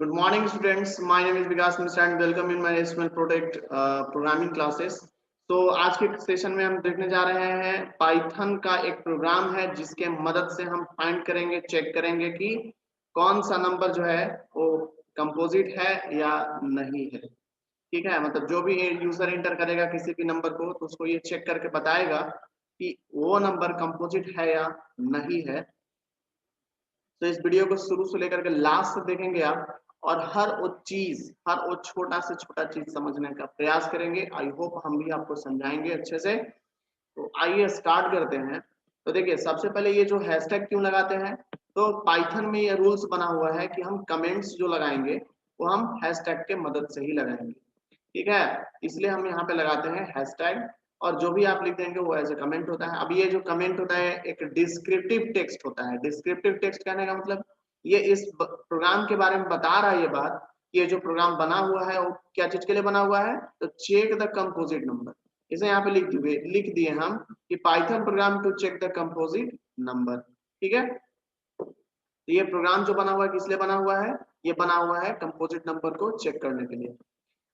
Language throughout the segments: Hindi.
Good morning, students. My name is Vikas Mishra and welcome in my HTML Protect programming classes. तो आज के सेशन में हम देखने जा रहे हैं पाइथन का एक प्रोग्राम है जिसके मदद से हम फाइंड करेंगे, चेक करेंगे कि कौन सा नंबर जो है वो कंपोजिट है या नहीं है। ठीक है, मतलब जो भी यूजर इंटर करेगा किसी भी नंबर को तो उसको ये चेक करके बताएगा कि वो नंबर कंपोजिट है या नहीं है। तो इस वीडियो को शुरू से लेकर के लास्ट तक देखेंगे आप और हर वो छोटा से छोटा चीज समझने का प्रयास करेंगे। आई होप हम भी आपको समझाएंगे अच्छे से। तो आइए स्टार्ट करते हैं। तो देखिए, सबसे पहले ये जो हैशटैग क्यों लगाते हैं, तो पाइथन में ये रूल्स बना हुआ है कि हम कमेंट्स जो लगाएंगे वो हम हैशटैग के मदद से ही लगाएंगे। ठीक है, इसलिए हम यहाँ पे लगाते हैं हैशटैग और जो भी आप लिख देंगे वो एज ए कमेंट होता है। अब ये जो कमेंट होता है एक डिस्क्रिप्टिव टेक्स्ट होता है। डिस्क्रिप्टिव टेक्स्ट कहने का मतलब ये इस प्रोग्राम के बारे में बता रहा है। ये बात, ये जो प्रोग्राम बना हुआ है वो क्या चीज के लिए बना हुआ है, तो चेक द कंपोजिट नंबर। इसे यहाँ पे लिख दिए हम कि Python program to check the composite number. ठीक है, तो ये प्रोग्राम जो बना हुआ है किस लिए बना हुआ है, ये बना हुआ है कंपोजिट नंबर को चेक करने के लिए।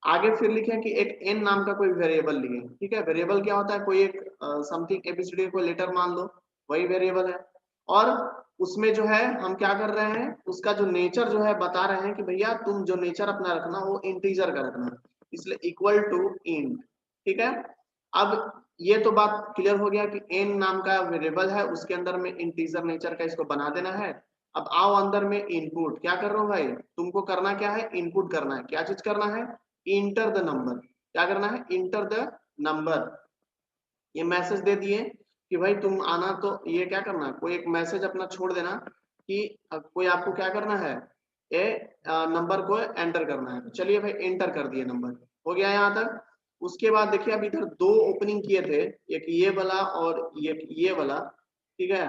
आगे फिर लिखे कि एक n नाम का कोई वेरिएबल लिए। ठीक है, वेरिएबल क्या होता है, कोई एक समथिंग एबीसीडी को लेटर मान लो, वही वेरिएबल है। और उसमें जो है हम क्या कर रहे हैं, उसका जो नेचर जो है बता रहे हैं कि भैया तुम जो नेचर अपना रखना वो इंटीजर का रखना, इसलिए इक्वल टू इंट। ठीक है, अब ये तो बात क्लियर हो गया कि n नाम का वेरिएबल है, उसके अंदर में इंटीजर नेचर का इसको बना देना है। अब आओ अंदर में इनपुट क्या कर रहा हूँ भाई, तुमको करना क्या है, इनपुट करना है। क्या चीज करना है, इंटर द नंबर। क्या करना है, इंटर द नंबर। ये मैसेज दे दिए कि भाई तुम आना, तो ये क्या करना, कोई एक मैसेज अपना छोड़ देना कि कोई आपको क्या करना है, ए नंबर को एंटर करना है। चलिए भाई एंटर कर दिए, नंबर हो गया यहाँ तक। उसके बाद देखिए अब इधर दो ओपनिंग किए थे, एक ये वाला और ये वाला। ठीक है,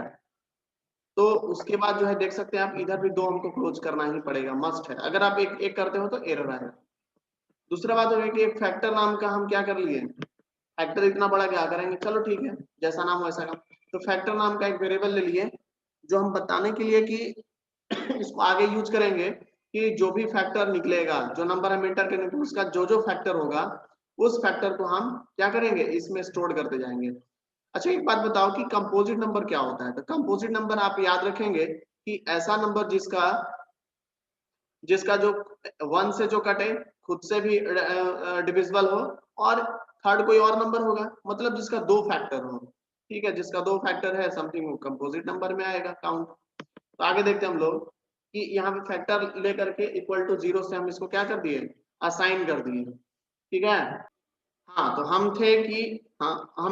तो उसके बाद जो है देख सकते हैं आप इधर भी दो हमको क्लोज करना ही पड़ेगा, मस्ट है। अगर आप एक एक करते हो तो एरर आएगा। दूसरा बात हो गया कि एक फैक्टर नाम का हम क्या कर लिए, फैक्टर इतना बड़ा क्या करेंगे, चलो ठीक है जैसा नाम वैसा काम। तो फैक्टर नाम का एक वेरिएबल ले लिए जो हम बताने के लिए कि इसको आगे यूज करेंगे कि जो भी फैक्टर निकलेगा, जो नंबर हम एंटर करेंगे उसका जो जो फैक्टर होगा उस फैक्टर को हम क्या करेंगे, इसमें स्टोर करते जाएंगे। अच्छा एक बात बताओ कि कंपोजिट नंबर क्या होता है। तो कंपोजिट नंबर आप याद रखेंगे कि ऐसा नंबर जिसका जिसका जो वन से जो कटे, खुद से भी डिविजिबल हो, और थर्ड कोई और नंबर होगा, मतलब जिसका दो फैक्टर हो। ठीक है, जिसका दो फैक्टर है समथिंग वो कंपोजिट नंबर में आएगा काउंट। तो आगे देखते हैं हम लोग कि यहाँ पे फैक्टर लेकर के इक्वल टू जीरो से हम इसको क्या कर दिए, असाइन कर दिए। ठीक है, हाँ तो हम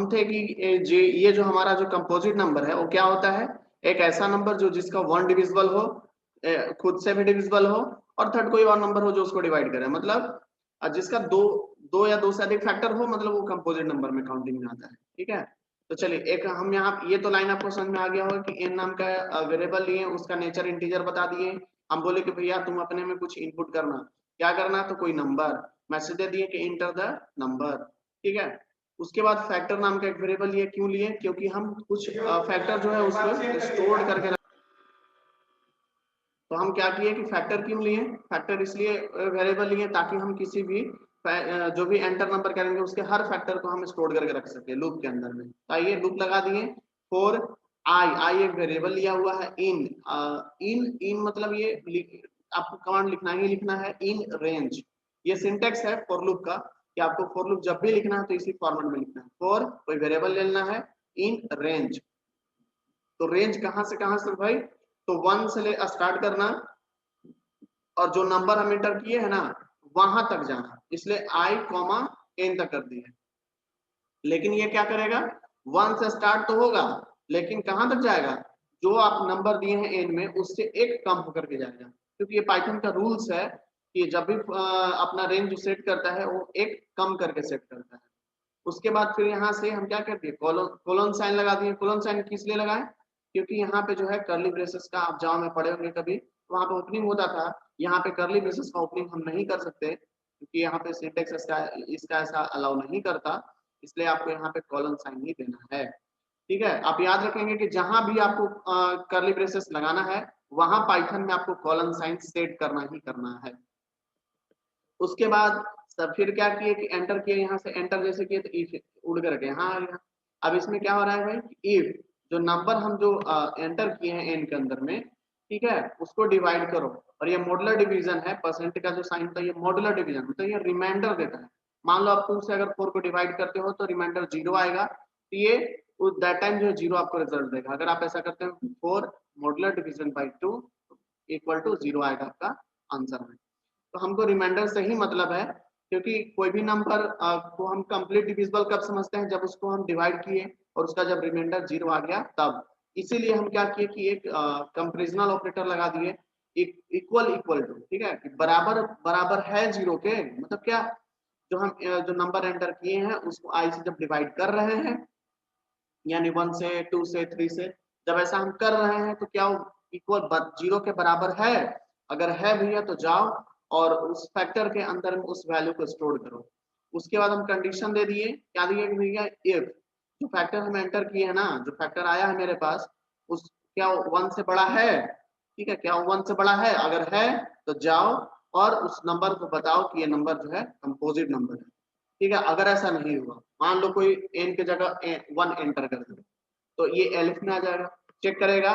थे कि ये जो हमारा जो कंपोजिट नंबर है वो क्या होता है, एक ऐसा नंबर जो जिसका वन डिविजिबल हो, खुद से भी डिविजिबल हो, और थर्ड कोई और नंबर हो जो उसको डिवाइड करे। मतलब जिसका दो दो या दो से अधिक फैक्टर हो, मतलब वो कंपोजिट नंबर में काउंटिंग में आता है। ठीक है, तो चलिए एक हम यहाँ, ये तो लाइन आपको समझ में आ गया होगा कि n नाम का वेरिएबल लिए, उसका नेचर इंटीजर बता दिए। हम बोले कि भैया तुम अपने में कुछ इनपुट करना, क्या करना, तो कोई नंबर मैसेज दे दिए कि इंटर द नंबर। ठीक है, उसके बाद फैक्टर नाम का एक वेरिएबल लिए, क्यों लिए, क्योंकि हम कुछ फैक्टर जो है उसको स्टोर करके, तो हम क्या किए कि फैक्टर क्यों लिए, फैक्टर इसलिए वेरिएबल लिए ताकि हम किसी भी जो भी एंटर नंबर करेंगे उसके हर फैक्टर को हम स्टोर करके रख सके लूप के अंदर में। तो आइए लूप लगा दिए फॉर आई एक वेरिएबल लिया हुआ है इन इन मतलब ये आपको कमांड लिखना ही लिखना है, इन रेंज। ये सिंटेक्स है फॉर लूप का कि आपको फॉर लूप जब भी लिखना है तो इसी फॉर्मेट में लिखना है। फॉर कोई वेरिएबल लेना है इन रेंज, तो रेंज कहां से भाई, तो वन से ले स्टार्ट करना और जो नंबर हम एंटर किए है ना वहां तक जाना, इसलिए आई कॉमा एन तक कर दिए। लेकिन ये क्या करेगा, वन से स्टार्ट तो होगा लेकिन कहां तक जाएगा, जो आप नंबर दिए हैं एन में उससे एक कम होकर के जाएगा, क्योंकि ये पाइथन का रूल्स है कि जब भी अपना रेंज जो सेट करता है वो एक कम करके सेट करता है। उसके बाद फिर यहाँ से हम क्या कर दिए, कोलन साइन लगा दिए। कोलन साइन किस लिए लगाए, क्योंकि यहाँ पे जो है कर्ली ब्रेसेस का आप जावा में पढ़े होंगे कभी, वहां पे ओपनिंग होता था, यहाँ पे कर्ली ब्रेसेस का ओपनिंग हम नहीं कर सकते क्योंकि यहाँ पे सिंटेक्स इसका ऐसा अलाउ नहीं करता, इसलिए आपको यहाँ पे कॉलन साइन ही देना है। ठीक है, आप याद रखेंगे कि जहां भी आपको कर्ली ब्रेसेस लगाना है वहां पाइथन में आपको कॉलन साइन सेट करना ही करना है। उसके बाद सब फिर क्या किए कि एंटर किए, यहाँ से एंटर जैसे किए तो इफ उड़ कर गए, हाँ आ गया। अब इसमें क्या हो रहा है भाई, इफ जो नंबर हम जो एंटर किए हैं एन के अंदर में, ठीक है, उसको डिवाइड करो। और ये मॉडुलर डिवीजन है, परसेंट का जो साइन था ये मॉडुलर डिवीजन मतलब ये रिमाइंडर देता है। मान लो आप 2 से अगर 4 को डिवाइड करते हो तो रिमाइंडर 0 आएगा, तो ये दैट टाइम जो है 0 आपको रिजल्ट देगा। अगर आप ऐसा करते हो 4 modular division by 2 equal to 0 आएगा आपका आंसर में। तो हमको रिमाइंडर से ही मतलब है, क्योंकि कोई भी नंबर को हम कंप्लीट डिविजिबल कब समझते हैं, जब उसको हम डिवाइड किए और उसका जब रिमाइंडर 0 आ गया तब। इसीलिए हम क्या किए कि एक कंपैरिजनल ऑपरेटर लगा दिए, इक्वल इक्वल टू, ठीक है, कि बराबर बराबर है 0 के, मतलब क्या, जो हम जो नंबर एंटर किए हैं उसको आई से जब डिवाइड कर रहे हैं, यानी 1 से 2 से 3 से जब ऐसा हम कर रहे हैं तो क्या इक्वल 0 के बराबर है। अगर है भैया तो जाओ और उस फैक्टर के अंदर में उस वैल्यू को स्टोर करो। उसके बाद हम कंडीशन दे दिए, क्या दिए कि भैया इफ जो फैक्टर हम एंटर किए हैं ना, जो फैक्टर आया है मेरे पास, उस क्या 1 से बड़ा है, ठीक है, क्या 1 से बड़ा है, अगर है तो जाओ और उस नंबर को बताओ कि ये नंबर जो है कंपोजिट नंबर है, ठीक है। अगर ऐसा नहीं हुआ, मान लो कोई एन की जगह 1 एंटर कर दे, तो ये एलिफ में आ जाएगा। चेक करेगा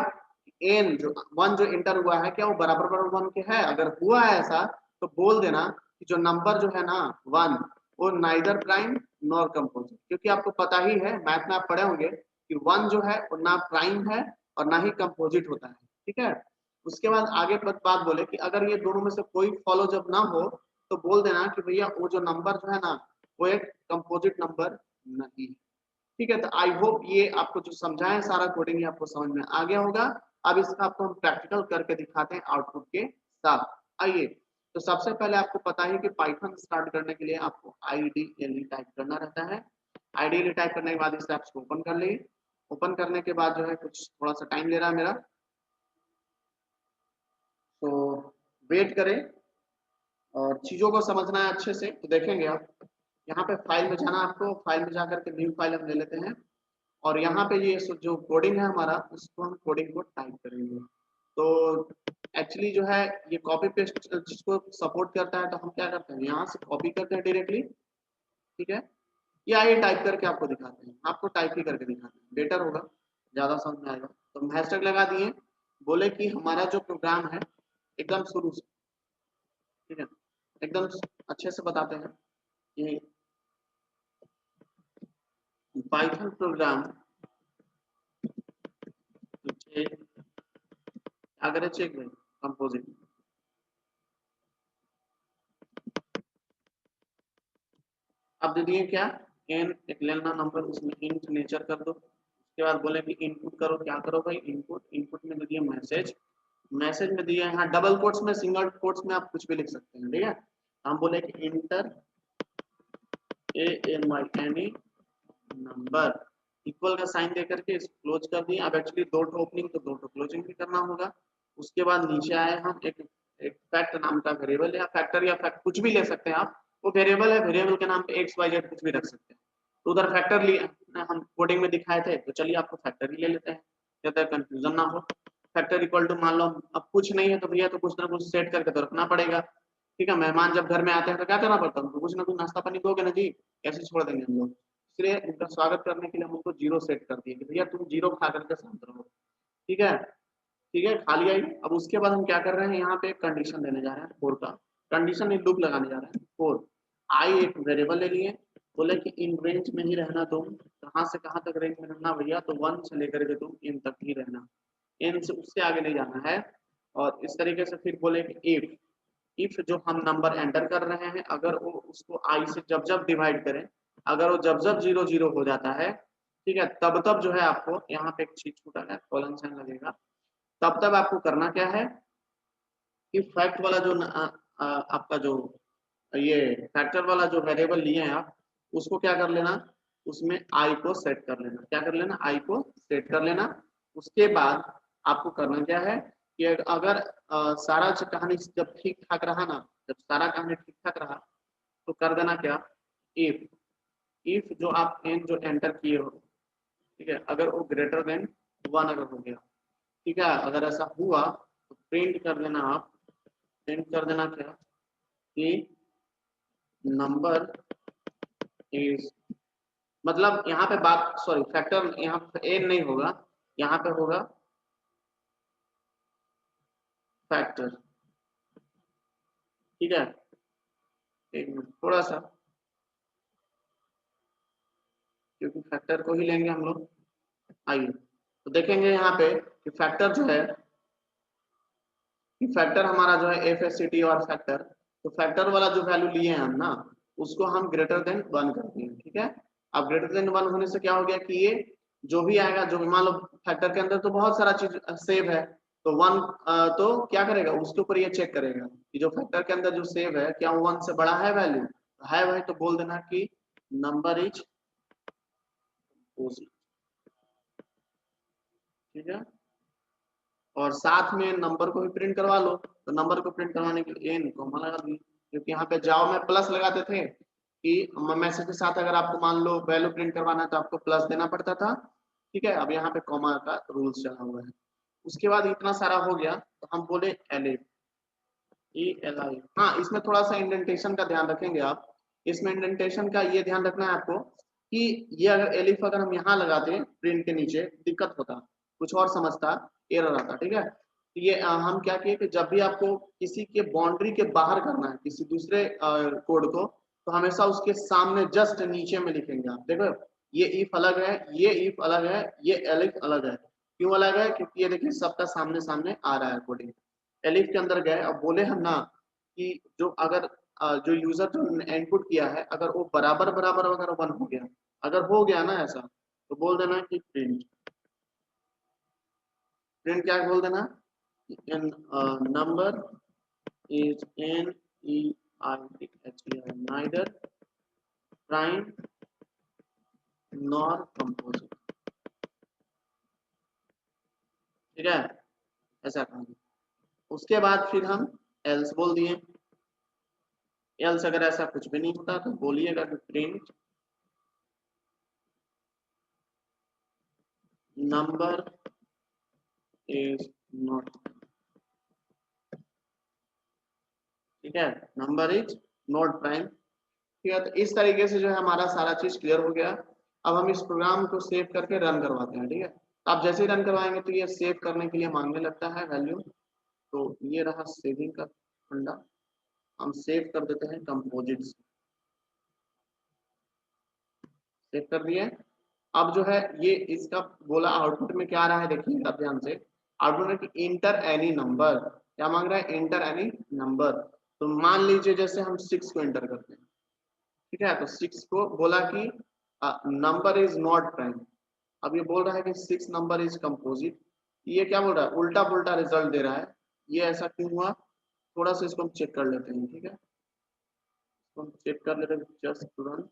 एन जो 1 जो एंटर हुआ है क्या वो बराबर बराबर 1 के है। अगर हुआ है ऐसा तो बोल देना कि जो नंबर जो है ना 1 वो नाइदर प्राइम नॉर कंपोजिट, क्योंकि आपको पता ही है मैथ में आप पढ़े होंगे कि 1 जो है वो ना प्राइम है और ना ही कंपोजिट होता है, ठीक है। उसके बाद आगे बात बोले कि अगर ये दोनों में से कोई फॉलो जब ना हो तो बोल देना कि भैया वो जो नंबर जो है ना वो एक कंपोजिट नंबर नहीं है, ठीक है। तो आई होप ये आपको जो समझाएं सारा कोडिंग आपको समझ में आ गया होगा। अब इसका आपको हम प्रैक्टिकल करके दिखाते हैं आउटपुट के साथ। आइए, तो सबसे पहले आपको पता है कि पाइथन स्टार्ट करने के लिए आपको आईडीएलई टाइप करना रहता है। आईडीएलई टाइप करने के बाद इस ऐप्स को ओपन कर ली। ओपन करने के बाद जो है कुछ थोड़ा सा टाइम ले रहा है मेरा, तो वेट करें और चीजों को समझना है अच्छे से। तो देखेंगे आप यहाँ पे फाइल में जाना, आपको फाइल में जाकर के न्यू फाइल हम ले लेते हैं और यहाँ पे ये जो कोडिंग है हमारा उसको हम कोडिंग को टाइप करेंगे। तो एक्चुअली जो है ये कॉपी पेस्ट जिसको सपोर्ट करता है, तो हम क्या करते हैं यहाँ से कॉपी करते हैं डायरेक्टली, ठीक है, या ये टाइप करके आपको दिखाते हैं, आपको टाइप ही करके दिखाते हैं, बेटर होगा, ज्यादा समझ में आएगा। तो हैशटैग लगा दिए, बोले कि हमारा जो प्रोग्राम है एकदम शुरू से, ठीक है, एकदम अच्छे से बताते हैं कि पाइथन प्रोग्राम अगर चेक में कंपोजिट, अब दे दिए क्या एन एक लेना नंबर, उसमें इंट नेचर कर दो। उसके बाद बोले कि इनपुट करो, क्या करो भाई इनपुट, इनपुट में दे दिए मैसेज, मैसेज में दिया यहाँ डबल कोट्स में सिंगल कोट्स में आप कुछ भी लिख सकते हैं, ठीक है। हम बोले कि enter a m i any number, equal का साइन देकर के क्लोज कर दिए। अब एक्चुअली 2 ओपनिंग तो 2 क्लोजिंग भी करना होगा। उसके बाद नीचे आए हम एक फैक्ट नाम का वेरिएबल या फैक्टर या फैक्ट कुछ भी ले सकते हैं आप, वो वेरिएबल है, वेरिएबल के नाम पे एक्स वाई जेड कुछ भी रख सकते हैं। तो उधर फैक्टर लिए हम कोडिंग में दिखाए थे, तो चलिए आपको फैक्टर ही ले लेते हैं ज्यादा कंफ्यूजन ना हो। फैक्टर इक्वल टू मान लो अब कुछ नहीं है तो भैया तो कुछ ना कुछ सेट करके तो रखना पड़ेगा, ठीक है। मेहमान जब घर में आते हैं तो क्या करना पड़ता है उनको, कुछ ना कुछ नाश्ता पानी दोगे ना जी, कैसे छोड़ देंगे हम लोग। इसलिए उनका स्वागत करने के लिए हम उनको 0 सेट कर दिए कि भैया तुम 0 खा करके शांत रहो, ठीक है, ठीक है, खा लिया ही। अब उसके बाद हम क्या कर रहे हैं, यहाँ पे एक कंडीशन देने जा रहे हैं 4 का, कंडीशन एक लूप लगाने जा रहे हैं 4। आई एक वेरिएबल ले लिए, बोले कि इन रेंज में ही रहना, तुम कहाँ से कहाँ तक रेंज में रहना भैया, तो 1 से लेकर के तुम इन तक ही रहना, इन से उससे आगे नहीं जाना है। और इस तरीके से फिर बोले कि इफ जो हम नंबर एंटर कर रहे हैं अगर वो उसको आई से जब जब डिवाइड करें, अगर वो जब जब 0 0 हो जाता है, ठीक है, तब तब जो है आपको यहाँ पे एक चीज छूटा है, कॉलन साइन लगेगा, तब तब आपको करना क्या है कि फैक्ट वाला जो आपका जो ये फैक्टर वाला जो वेरिएबल लिए हैं आप, उसको क्या कर लेना, उसमें आई को सेट कर लेना, क्या कर लेना, आई को सेट कर लेना। उसके बाद आपको करना क्या है कि अगर सारा कहानी जब ठीक ठाक रहा ना, जब सारा कहानी ठीक ठाक रहा तो कर देना क्या, इफ इफ जो आप एन जो एंटर किए हो, ठीक है, अगर वो ग्रेटर देन 1 अगर हो गया, ठीक है, अगर ऐसा हुआ प्रिंट कर देना आप, प्रिंट कर देना क्या कि नंबर इज, मतलब यहाँ पे बात, सॉरी फैक्टर यहाँ पे एन नहीं होगा, यहाँ पे होगा फैक्टर। ठीक है, एक मिनट थोड़ा सा, क्योंकि फैक्टर को ही लेंगे हम लोग। आइए तो देखेंगे यहाँ पे कि फैक्टर जो है, कि फैक्टर हमारा जो है एफ एस सी टी और फैक्टर, तो फैक्टर वाला जो वैल्यू लिए हैं हम ना, उसको हम ग्रेटर देन 1 कर दिए। ठीक है, अब ग्रेटर देन 1 होने से क्या हो गया कि ये जो भी आएगा, जो मान लो फैक्टर के अंदर तो बहुत सारा चीज सेव है, तो 1 तो क्या करेगा उसके ऊपर ये चेक करेगा कि जो फैक्टर के अंदर जो सेव है क्या वो 1 से बड़ा है वैल्यू, है भाई तो बोल देना कि नंबर इज पॉजिटिव। ठीक है, और साथ में नंबर को भी प्रिंट करवा लो, तो नंबर को प्रिंट करवाने के लिए एन कॉमा लगा दिए, क्योंकि यहाँ पे जाओ में प्लस लगाते थे कि मैसेज के साथ अगर आपको मान लो वैल्यू प्रिंट करवाना है तो आपको प्लस देना पड़ता था। ठीक है, अब यहाँ पे कॉमा का रूल्स चला हुआ है। उसके बाद इतना सारा हो गया तो हम बोले एलिफ, ई एल आई। हाँ, इसमें थोड़ा सा इंडेंटेशन का ध्यान रखेंगे आप, इसमें इंडेंटेशन का ये ध्यान रखना है आपको कि ये अगर एलिफ अगर हम यहाँ लगाते प्रिंट के नीचे दिक्कत होता, कुछ और समझता, एरर आता। ठीक है, तो ये हम क्या किए कि जब भी आपको किसी के बाउंड्री के बाहर करना है किसी दूसरे कोड को, तो हमेशा उसके सामने जस्ट नीचे में लिखेंगे आप। देखो ये इफ अलग है, ये इफ अलग है, ये एलिफ अलग है। क्यों अलग है? क्योंकि ये देखिए सबका सामने सामने आ रहा है कोडिंग। एलिफ के अंदर गए, अब बोले हम ना कि जो अगर जो यूजर जो इनपुट किया है अगर वो बराबर बराबर अगर 1 हो गया, अगर हो गया ना ऐसा, तो बोल देना कि प्रिंट, प्रिंट क्या बोल देना, इन नंबर इज एन ई आई एच ई आई नाइदर प्राइम नॉर कंपोजिट। ठीक है, ऐसा कहेंगे। उसके बाद फिर हम एल्स बोल दिए, एल्स अगर ऐसा कुछ भी नहीं होता तो बोलिएगा कि प्रिंट नंबर इज नॉट। ठीक है, नंबर इज नॉट प्राइम। ठीक है, तो इस तरीके से जो है हमारा सारा चीज क्लियर हो गया। अब हम इस प्रोग्राम को सेव करके रन करवाते हैं। ठीक है, तो आप जैसे ही रन करवाएंगे तो ये सेव करने के लिए मांगने लगता है वैल्यू। तो ये रहा सेविंग का फंडा, हम सेव कर देते हैं कंपोजिट, सेव कर दिए। अब जो है ये इसका बोला आउटपुट में क्या आ रहा है, देखिए आप ध्यान से। आउटपुट में कि इंटर एनी नंबर, क्या मांग रहा है, इंटर एनी नंबर। तो मान लीजिए जैसे हम 6 को एंटर करते हैं। ठीक है, तो 6 को बोला कि नंबर इज नॉट प्राइम। अब ये बोल रहा है कि 6 नंबर इज कंपोजिट। ये क्या बोल रहा है, उल्टा पुल्टा रिजल्ट दे रहा है। ये ऐसा क्यों हुआ, थोड़ा सा इसको हम चेक कर लेते हैं। ठीक है, इसको हम चेक कर लेते हैं जस्ट तुरंत।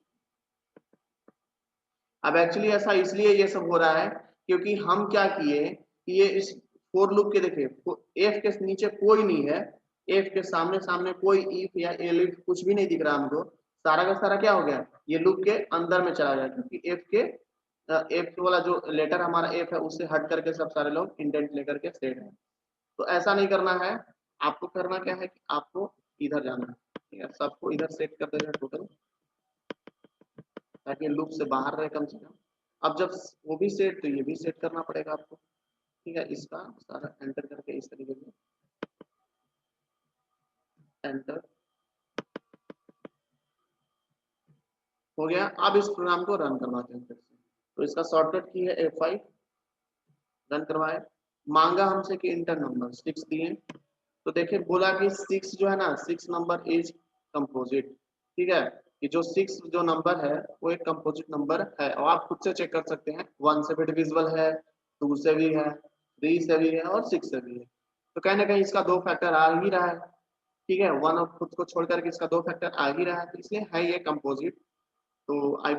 अब एक्चुअली ऐसा इसलिए ये सब हो रहा है क्योंकि हम क्या किए कि ये इस फोर लूप के देखिए एफ के नीचे कोई नहीं है, एफ के सामने सामने कोई इफ या एलिफ कुछ भी नहीं दिख रहा हमको। सारा का सारा क्या हो गया, ये लूप के अंदर में चला गया, क्योंकि एफ वाला जो लेटर हमारा एफ है उससे हट करके सब सारे लोग इंडेंट लेकर के सेट है। तो ऐसा नहीं करना है, आपको करना क्या है कि आपको इधर जाना है। ठीक है, सबको इधर सेट कर देना टोटल, ताकि लूप से बाहर रहे कम से कम। अब जब वो भी सेट, तो ये भी सेट करना पड़ेगा आपको। ठीक है, इसका सारा एंटर करके इस तरीके से एंटर हो गया। अब इस प्रोग्राम को रन करवाते हैं फिर से। तो इसका शॉर्टकट की है F5, रन करवाए। मांगा हमसे कि इंटर नंबर 6 दिए, तो देखिए बोला कि 6 जो है ना, 6 नंबर इज कंपोजिट। ठीक है, कि जो 6 जो नंबर है वो एक कंपोजिट नंबर है, और आप खुद से चेक कर सकते हैं 1 से भी डिविजिबल है, 2 से भी है, 3 से भी है और 6 से भी है। तो कहीं ना कहीं इसका 2 फैक्टर आ ही रहा है। ठीक है, 1 और खुद को छोड़ करके इसका 2 फैक्टर आ ही रहा है, तो इसलिए है ये कंपोजिट। तो आई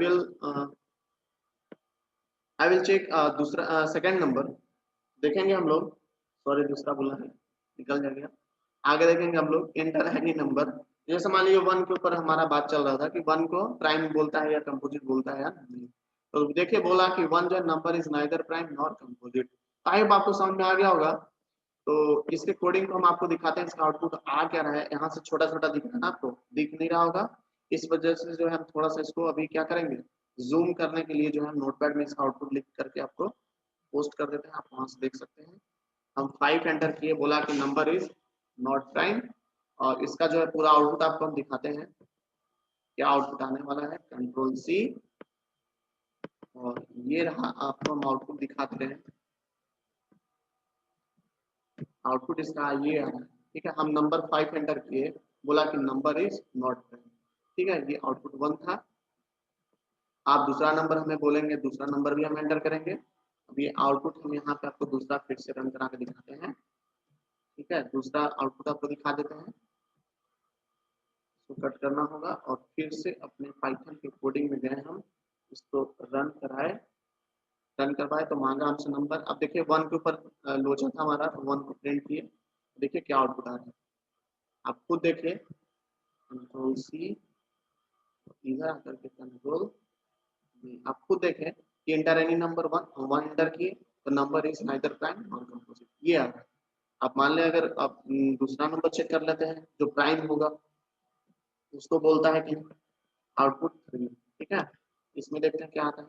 विल चेक दूसरा सेकंड नंबर देखेंगे हम लोग। सॉरी दूसरा बोला है, निकल जाएगा। आगे देखेंगे हम लोग इंटर एनी नंबर। जैसे मान लीजिए 1 के ऊपर हमारा बात चल रहा था कि 1 को प्राइम बोलता है या कंपोजिट बोलता है या नहीं। तो देखिए बोला कि 1 जो number is neither prime nor composite. I hope आपको समझ में आ गया होगा तो इसके कोडिंग को हम आपको दिखाते हैं, इसका आउटपुट आ क्या रहा है। यहाँ से छोटा छोटा दिख रहा है ना, आपको दिख नहीं रहा होगा, इस वजह से जो है हम थोड़ा सा इसको अभी क्या करेंगे, जूम करने के लिए जो है नोटपैड में इसका आउटपुट लिख करके आपको पोस्ट कर देते हैं, आप वहां से देख सकते हैं। हम 5 एंटर किए, बोला कि नंबर इज नॉट प्राइम, और इसका जो है पूरा आउटपुट आपको हम दिखाते हैं, क्या आउटपुट आने वाला है। कंट्रोल सी, और ये रहा, आपको हम आउटपुट दिखाते हैं। आउटपुट इसका ये आ रहा है, ठीक है। हम नंबर 5 एंटर किए, बोला कि नंबर इज नॉट प्राइम, ठीक है, ये आउटपुट 1 था। आप दूसरा नंबर हमें बोलेंगे, दूसरा नंबर भी हम एंटर करेंगे। अब ये आउटपुट हम यहाँ पे आपको दूसरा फिर से रन करा के दिखाते हैं, ठीक है। दूसरा आउटपुट आपको दिखा देते हैं, इसको कट करना होगा और फिर से अपने पाइथन के कोडिंग में गए, हम इसको रन कराए, रन करवाए तो मांगा हमसे नंबर। अब देखिए 1 के ऊपर लोचा था हमारा, तो 1 को प्रिंट किए, देखिए क्या आउटपुट आ रहा है, आप खुद देखिए। कंट्रोल सी, इधर आकर के कंट्रोल, आप खुद देखें कि इंटर एनी नंबर 1 एंटर किए तो number is neither prime nor composite, ये आ रहा है। आप मान लें अगर आप दूसरा नंबर चेक कर लेते हैं जो प्राइम होगा, उसको बोलता है कि आउटपुट 3, ठीक है। इसमें देखते हैं क्या आता है,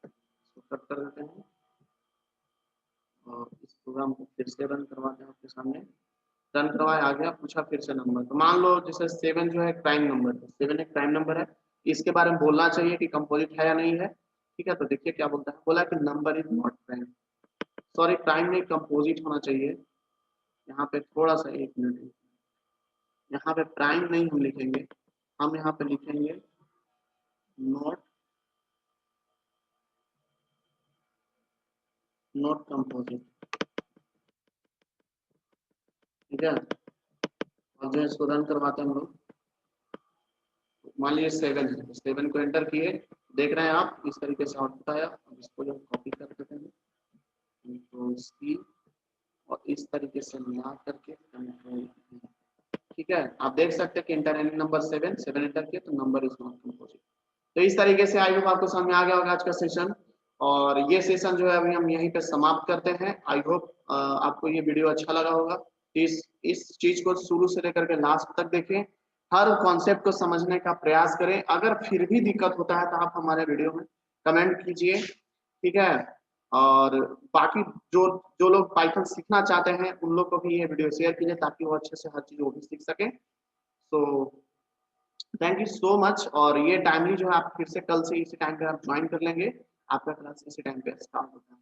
इसको कट कर देते हैं और इस प्रोग्राम को फिर से रन करवाते हैं आपके सामने। रन करवाए, आ गया, पूछा फिर से नंबर, तो मान लो जैसे 7 जो है प्राइम नंबर है, 7 एक प्राइम नंबर है, इसके बारे में बोलना चाहिए कि कंपोजिट है या नहीं है, ठीक है। तो देखिए क्या बोलता है, बोला कि number is not prime, sorry prime नहीं कंपोजिट होना चाहिए। यहाँ पे थोड़ा सा, एक मिनट, यहाँ पे प्राइम नहीं हम लिखेंगे, हम यहाँ पे लिखेंगे नॉट, नॉट कंपोजिट, ठीक है। और जो है इसको रन करवाते हैं हम लोग, मान लीजिए 7 है, तो 7 को एंटर किए, देख रहे हैं आप इस तरीके से आउटपुट आया। अब इसको जो कॉपी कर देते हैं, कंट्रोल सी, और इस तरीके से मिला करके कंट्रोल, ठीक है। आप देख सकते हैं कि इंटर एनी नंबर 7 एंटर किए तो नंबर इज नॉट कंपोजिट। तो इस तरीके से आई होप आपको समझ में आ गया होगा आज का सेशन, और ये सेशन जो है अभी हम यहीं पे समाप्त करते हैं। आई होप आपको ये वीडियो अच्छा लगा होगा। इस चीज को शुरू से लेकर के लास्ट तक देखें, हर कॉन्सेप्ट को समझने का प्रयास करें। अगर फिर भी दिक्कत होता है तो आप हमारे वीडियो में कमेंट कीजिए, ठीक है। और बाकी जो जो लोग पाइथन सीखना चाहते हैं उन लोग को भी ये वीडियो शेयर कीजिए, ताकि वो अच्छे से हर चीज वो भी सीख सके। So thank you so much. और ये टाइमली जो है आप फिर से कल से इसी टाइम पे आप ज्वाइन कर लेंगे, आपका क्लास इसी टाइम पे स्टार्ट होता है।